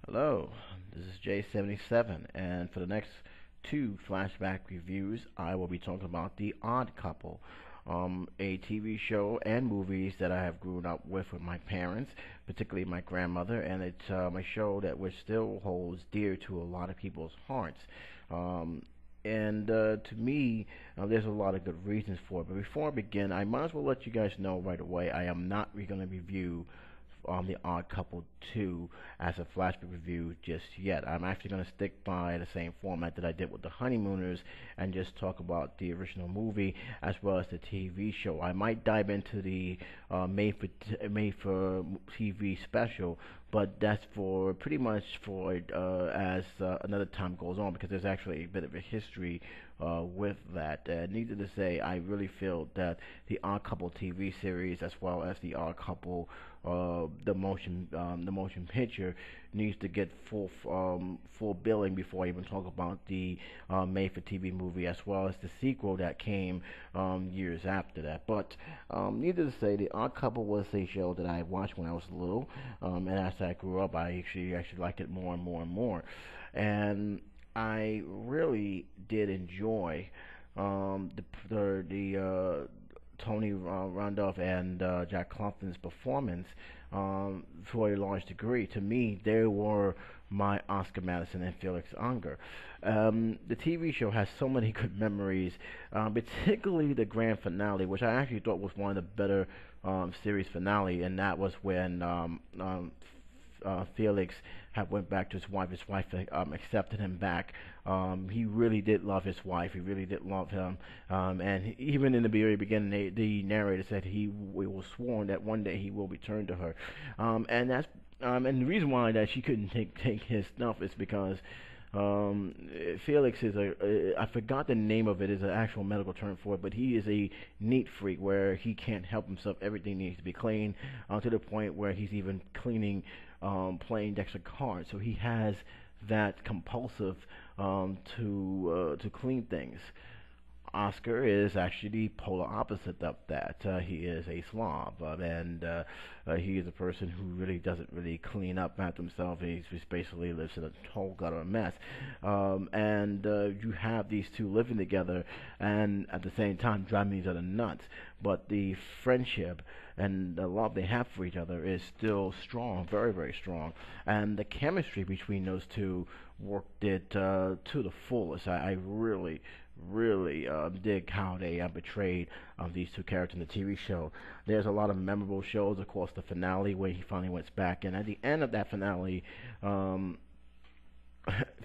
Hello, this is J77, and for the next two flashback reviews, I will be talking about The Odd Couple, a TV show and movies that I have grown up with my parents, particularly my grandmother, and it's a show that which still holds dear to a lot of people's hearts. Um, and to me, there's a lot of good reasons for it. But before I begin, I might as well let you guys know right away I am not going to review The Odd Couple 2 as a flashback review just yet. I'm actually going to stick by the same format that I did with The Honeymooners and just talk about the original movie as well as the TV show. I might dive into the made for TV special, but that's for pretty much for as another time goes on because there's actually a bit of a history with that. Needless to say, I really feel that the Odd Couple TV series, as well as the Odd Couple, the motion picture, needs to get full billing before I even talk about the made-for-TV movie, as well as the sequel that came years after that. But needless to say, the Odd Couple was a show that I watched when I was little, and as I grew up, I actually liked it more and more and more, and I really did enjoy the Tony Randolph and Jack Kloffin's performance to a large degree. To me, they were my Oscar Madison and Felix Unger. The TV show has so many good memories, particularly the grand finale, which I actually thought was one of the better series finale, and that was when Felix had went back to his wife. His wife accepted him back. He really did love his wife. He really did love him. And even in the very beginning, the narrator said he was sworn that one day he will return to her. And the reason why that she couldn't take his stuff is because Felix is I forgot the name of it, is an actual medical term for it, but he is a neat freak where he can't help himself. Everything needs to be clean, to the point where he's even cleaning playing decks of cards. So he has that compulsive to clean things. Oscar is actually the polar opposite of that. He is a slob, and he is a person who really doesn't really clean up after himself. He just basically lives in a whole gutter mess. And you have these two living together, and at the same time driving each other nuts. But the friendship and the love they have for each other is still strong, very, very strong. And the chemistry between those two worked it to the fullest. I really dig how they portrayed these two characters in the TV show. There's a lot of memorable shows, of course, the finale where he finally went back, and at the end of that finale,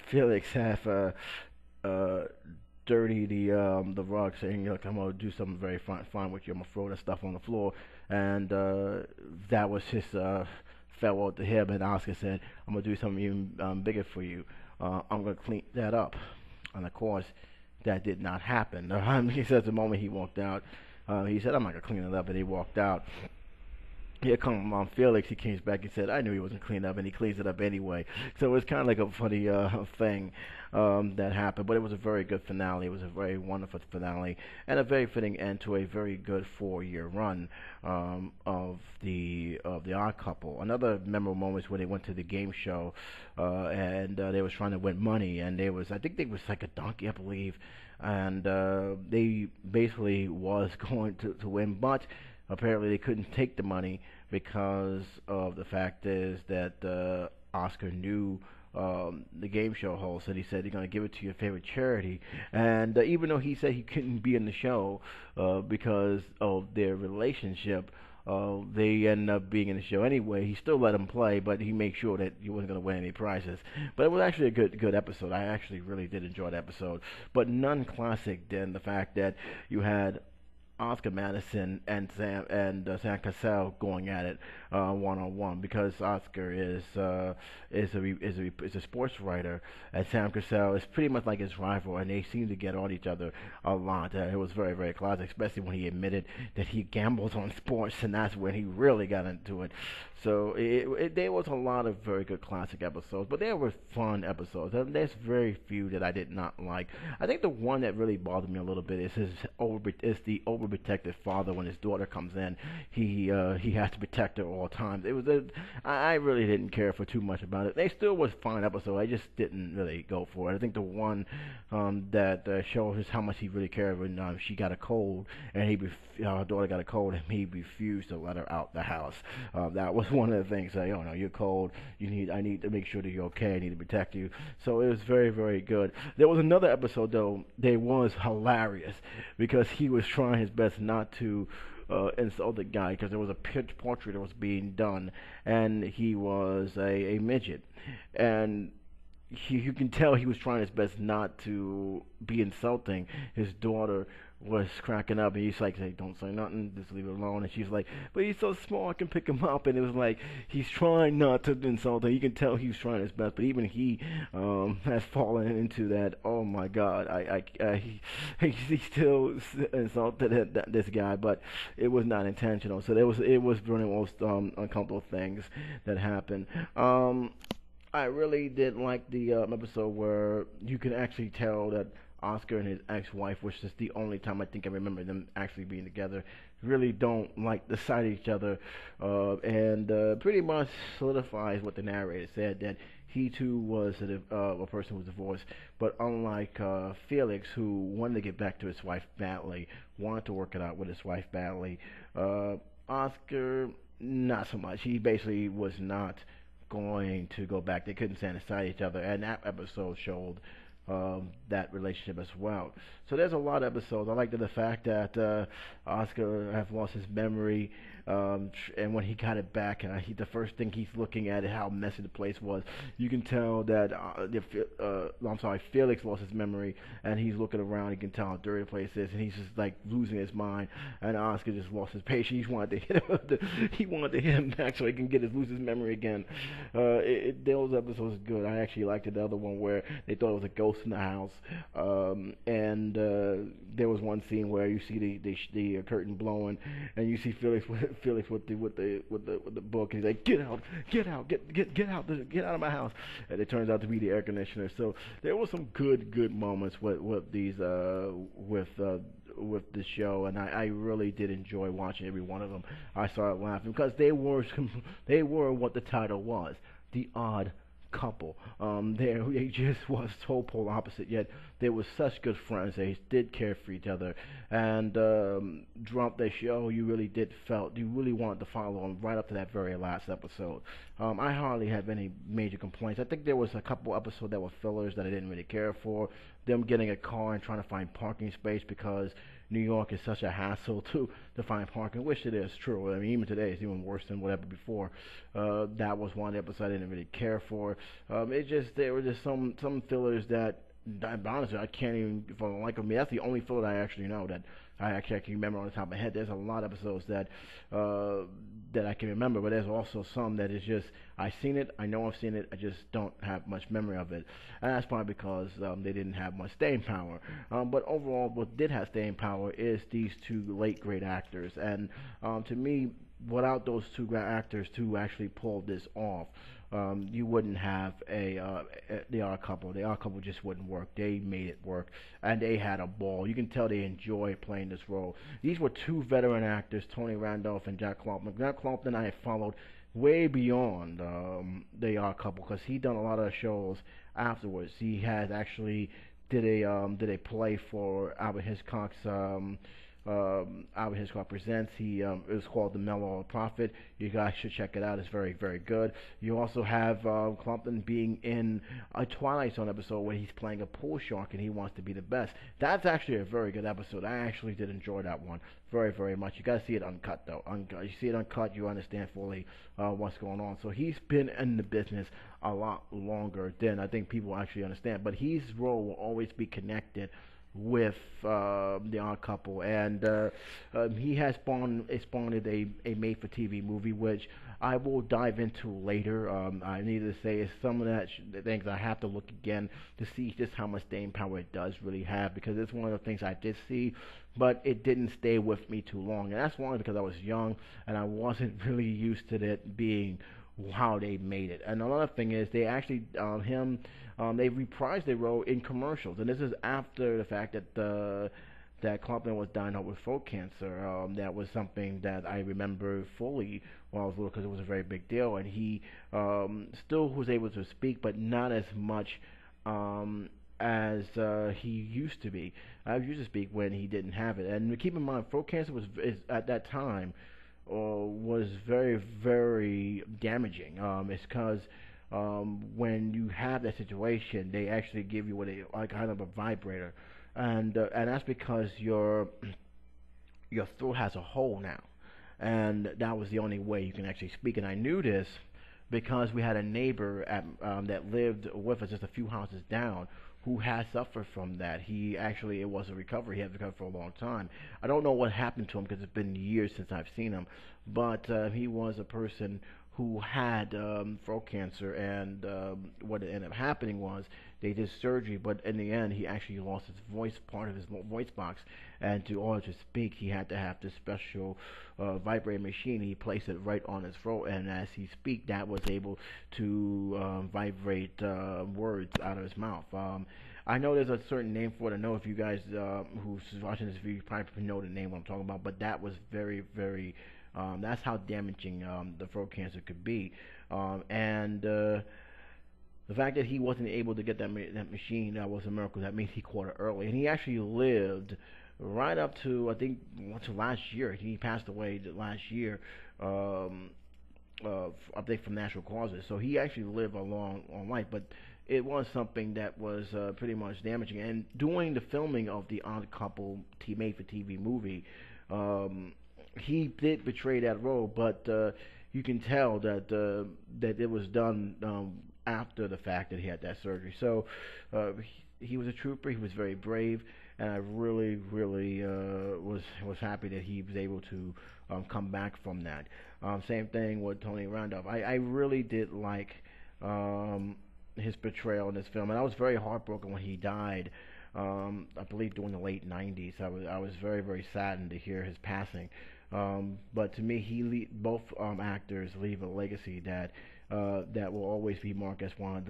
Felix have dirty the rug, saying, "Look, I'm gonna do something very fine with you. I'm gonna throw that stuff on the floor," and that was his farewell to him. And Oscar said, "I'm gonna do something even bigger for you. I'm gonna clean that up." And of course, that did not happen. He says the moment he walked out, he said, "I'm not gonna clean it up," and he walked out. Here come Felix. He came back and said, "I knew he wasn't cleaned up," and he cleans it up anyway. So it was kind of like a funny thing that happened. But it was a very good finale. It was a very wonderful finale and a very fitting end to a very good 4-year run of the Odd Couple. Another memorable moment is when they went to the game show and they was trying to win money, and I think they was like a donkey, I believe, and they basically was going to win, but apparently they couldn't take the money because of the fact is that Oscar knew the game show host, and he said they're going to give it to your favorite charity. And even though he said he couldn't be in the show because of their relationship, they ended up being in the show anyway. He still let him play, but he made sure that he wasn't going to win any prizes. But it was actually a good episode. I actually really did enjoy the episode, but none classic than the fact that you had Oscar Madison and Sam Cassell going at it 1-on-1, because Oscar is a sports writer, and Sam Cassell is pretty much like his rival, and they seem to get on each other a lot. It was very, very classic, especially when he admitted that he gambles on sports, and that's when he really got into it. So there was a lot of very good classic episodes, but there were fun episodes. There's very few that I did not like. I think the one that really bothered me a little bit is the over overprotective father. When his daughter comes in, he has to protect her at all times. I really didn't care for too much about it. They still was fine episode. I just didn't really go for it. I think the one that shows us how much he really cared when she got a cold and her daughter got a cold and he refused to let her out the house. That was one of the things. Like, oh no, you're cold. I need to make sure that you're okay. I need to protect you. So it was very, very good. There was another episode though. They was hilarious because he was trying his best not to insult the guy because there was a portrait that was being done and he was a midget and you can tell he was trying his best not to be insulting. His daughter was cracking up, and he's like, "Hey, don't say nothing, just leave it alone." And she's like, "But he's so small, I can pick him up." And it was like he's trying not to insult her. You can tell he's trying his best, but even he has fallen into that. Oh my God, he still insulted this guy, but it was not intentional. So it was one of the most uncomfortable things that happened. I really did like the episode where you can actually tell that Oscar and his ex-wife, which is the only time I think I remember them actually being together, really don't like the sight of each other, and pretty much solidifies what the narrator said, that he too was a person who was divorced, but unlike Felix, who wanted to get back to his wife badly, wanted to work it out with his wife badly, Oscar, not so much. He basically was not going to go back. They couldn't stand beside each other, and that episode showed that relationship as well. So there's a lot of episodes. I like the fact that Oscar has lost his memory, and when he got it back, the first thing he's looking at is how messy the place was. You can tell that Felix lost his memory, and he's looking around. You can tell how dirty the place is, and he's just like losing his mind. And Oscar just lost his patience. He wanted to hit him back so he can lose his memory again. Those episodes are good. I actually liked the other one where they thought it was a ghost in the house, and there was one scene where you see the curtain blowing, and you see Felix with the book, and he's like, get out of my house, and it turns out to be the air conditioner. So there were some good moments with the show, and I really did enjoy watching every one of them. I started laughing because they were what the title was, the odd couple. They just was so polar opposite, yet they were such good friends. They did care for each other, and throughout the show, you really wanted to follow them right up to that very last episode. I hardly have any major complaints. I think there was a couple episodes that were fillers that I didn't really care for. Them getting a car and trying to find parking space because New York is such a hassle to find parking, which it is true. I mean, even today it's even worse than whatever before. That was one episode I didn't really care for. There were just some fillers that, honestly, I can't even, if I don't like them. I mean, that's the only filler that I actually know that I can remember on the top of my head. There's a lot of episodes that I can remember, but there's also some that is just, I've seen it, I know I've seen it, I just don't have much memory of it. And that's probably because they didn't have much staying power. But overall, what did have staying power is these two late great actors. And to me, without those two great actors to actually pull this off, you wouldn't have the Odd Couple. The Odd Couple just wouldn't work. They made it work, and they had a ball. You can tell they enjoyed playing this role. These were two veteran actors, Tony Randolph and Jack Klopman. Jack Klopman I have followed way beyond the Odd Couple because he done a lot of shows afterwards. He had actually did a play for Albert Hitchcock's. Albert Hitchcock Presents. It was called The Mellow Prophet. You guys should check it out. It's very, very good. You also have Clumpton being in a Twilight Zone episode where he's playing a pool shark and he wants to be the best. That's actually a very good episode. I actually did enjoy that one very, very much. You gotta see it uncut though. You see it uncut, you understand fully what's going on. So he's been in the business a lot longer than I think people actually understand. But his role will always be connected with the Odd Couple, and he has spawned a made-for-TV movie, which I will dive into later. I need to say is some of that things I have to look again to see just how much staying power it does really have, because it's one of the things I did see, but it didn't stay with me too long, and that's only because I was young and I wasn't really used to it being how they made it. And another thing is they actually they reprised their role in commercials, and this is after the fact that that Clumpton was diagnosed with throat cancer. That was something that I remember fully when I was little because it was a very big deal, and he still was able to speak, but not as much as he used to be. I used to speak when he didn't have it, and keep in mind, throat cancer at that time was very, very damaging. It's because when you have that situation, they actually give you what they like kind of a vibrator, and that's because your throat has a hole now, and that was the only way you can actually speak. And I knew this because we had a neighbor that lived with us just a few houses down who had suffered from that. He actually, it was a recovery. He had recovered for a long time. I don't know what happened to him because it's been years since I've seen him, but he was a person who had throat cancer, and what ended up happening was they did surgery, but in the end, he actually lost his voice, part of his voice box, and to order to speak, he had to have this special vibrating machine. He placed it right on his throat, and as he speak, that was able to vibrate words out of his mouth. I know there's a certain name for it. I know if you guys who's watching this video, you probably know the name what I'm talking about, but that was very, very that's how damaging the throat cancer could be. And the fact that he wasn't able to get that machine, that was a miracle. That means he caught it early. And he actually lived right up to, I think, to last year. He passed away last year, I think from natural causes. So he actually lived a long life. But it was something that was pretty much damaging. And during the filming of the Odd Couple made-for-TV movie, he did betray that role, but you can tell that it was done after the fact that he had that surgery. So he was a trooper. He was very brave, and I really, really was happy that he was able to come back from that. Same thing with Tony Randolph. I really did like his portrayal in this film, and I was very heartbroken when he died. I believe during the late '90s. I was very, very saddened to hear his passing. But to me, both actors leave a legacy that will always be marked as one of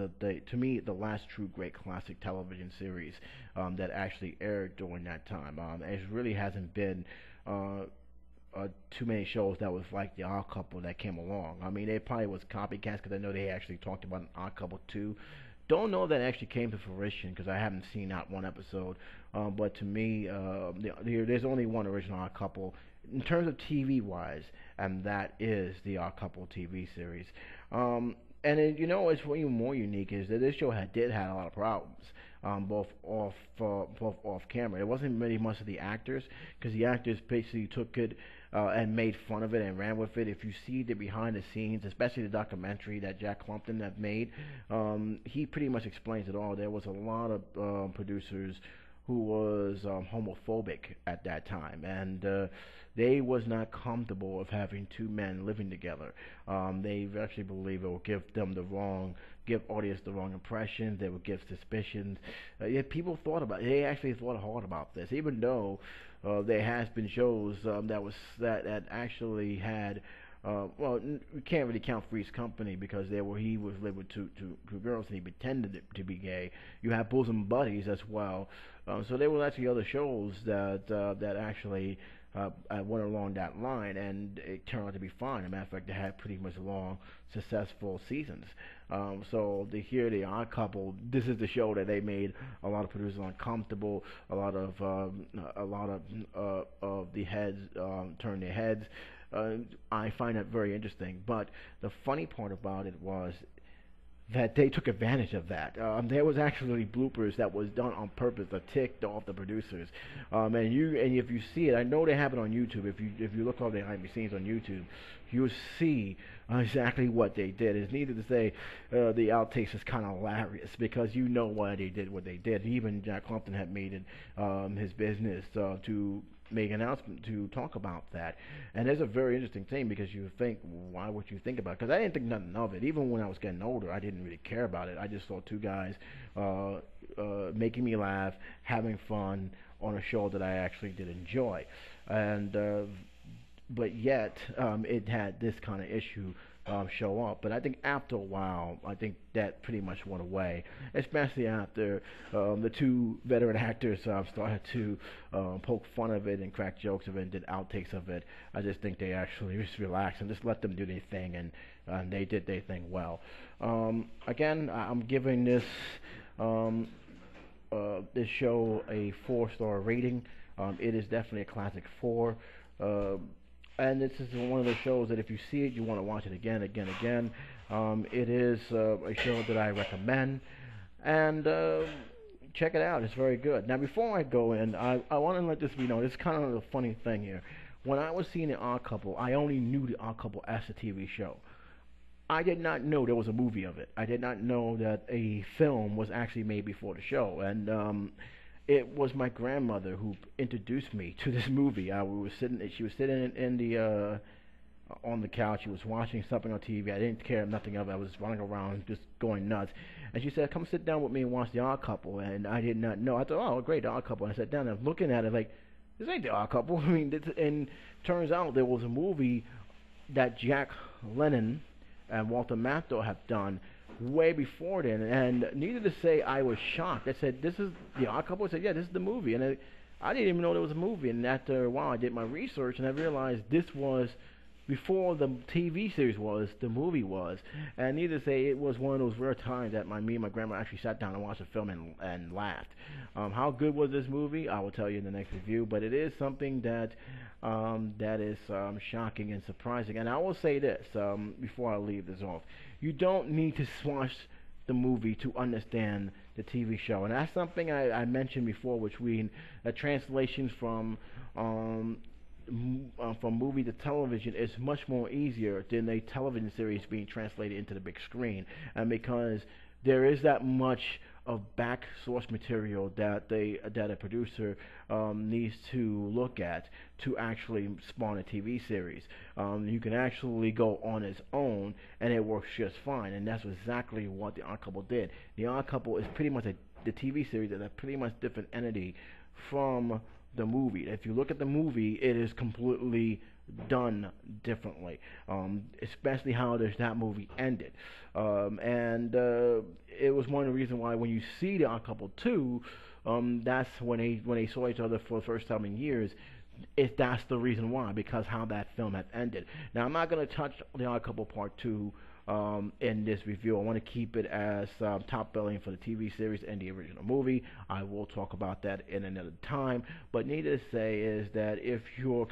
to me, the last true great classic television series that actually aired during that time. It really hasn't been too many shows that was like the Odd Couple that came along. I mean, they probably was copycats because I know they actually talked about an Odd Couple 2. Don't know if that actually came to fruition because I haven't seen that one episode. But to me, there's only one original Odd Couple in terms of TV wise, and that is the Odd Couple TV series. And it's even more unique is that this show did have a lot of problems, both off camera. It wasn't really much of the actors because the actors basically took it and made fun of it and ran with it. If you see the behind the scenes, especially the documentary that Jack Clumpton have made, he pretty much explains it all. There was a lot of producers who was homophobic at that time, and they was not comfortable of having two men living together. They actually believe it will give audience the wrong impression. They would give suspicions. People thought about it. They actually thought hard about this, even though there has been shows that actually had. We can't really count Three's Company because he was living with two girls and he pretended to be gay. You have Bosom Buddies as well. So there were actually other shows that actually went along that line, and it turned out to be fine. As a matter of fact, they had pretty much long, successful seasons. So to hear the Odd Couple, this is the show that they made a lot of producers uncomfortable. A lot of the heads turned their heads. I find that very interesting. But the funny part about it was that they took advantage of that. There was actually bloopers that was done on purpose that ticked off the producers. And if you see it, I know they have it on YouTube. If you look all the behind the scenes on YouTube, you'll see exactly what they did. It's needless to say, the outtakes is kind of hilarious because you know why they did what they did. Even Jack Clumpton had made it his business to make an announcement to talk about that. And it's a very interesting thing because you think, why would you think about it? Because I didn't think nothing of it. Even when I was getting older, I didn't really care about it. I just saw two guys making me laugh, having fun on a show that I actually did enjoy. And but yet it had this kind of issue show up. But I think after a while, I think that pretty much went away, especially after the two veteran actors started to poke fun of it and crack jokes of it and did outtakes of it. I just think they actually just relaxed and just let them do their thing, and they did their thing well. Again, I'm giving this show a 4-star rating. It is definitely a classic 4. And this is one of those shows that if you see it, you want to watch it again, again, again. It is a show that I recommend, and check it out. It's very good. Now, before I go in, I want to let this be known. It's kind of a funny thing here. When I was seeing The Odd Couple, I only knew The Odd Couple as a TV show. I did not know there was a movie of it. I did not know that a film was actually made before the show. And it was my grandmother who introduced me to this movie. She was sitting in the on the couch. She was watching something on TV. I didn't care nothing of it. I was running around just going nuts. And she said, "Come sit down with me and watch The Odd Couple." And I did not know. I thought, "Oh, great, The Odd Couple." And I sat down and I was looking at it like, this ain't The Odd Couple. I mean, and turns out there was a movie that Jack Lemmon and Walter Matthau have done way before then, and needless to say, I was shocked. I said, "This is The Odd Couple." I said, "Yeah, this is the movie," and I didn't even know there was a movie. And after a while, I did my research, and I realized this was before the TV series was, the movie was. And needless to say, it was one of those rare times that me and my grandma actually sat down and watched the film and laughed. How good was this movie? I will tell you in the next review, but it is something that is shocking and surprising. And I will say this before I leave this off. You don't need to watch the movie to understand the TV show. And that's something I mentioned before, which translations from movie to television is much more easier than a television series being translated into the big screen. And because there is that much of back source material that a producer needs to look at to actually spawn a TV series. You can actually go on its own and it works just fine, and that's exactly what The Odd Couple did. The Odd Couple is pretty much the TV series is a pretty much different entity from the movie. If you look at the movie, it is completely done differently, especially how that movie ended. And it was one of the reasons why when you see The Odd Couple 2, that's when they saw each other for the first time in years. That's the reason why, because how that film had ended. Now, I'm not going to touch The Odd Couple Part 2 in this review. I want to keep it as top billing for the TV series and the original movie. I will talk about that in another time. But needless to say is that if you're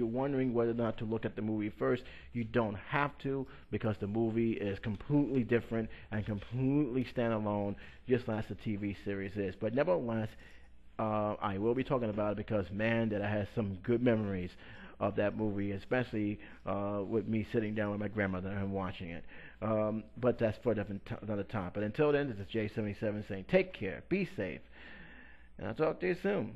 wondering whether or not to look at the movie first, you don't have to, because the movie is completely different and completely standalone, just as the TV series is. But nevertheless, I will be talking about it because, man, that I had some good memories of that movie, especially with me sitting down with my grandmother and watching it. But that's for another time. But until then, this is J77 saying take care, be safe, and I'll talk to you soon.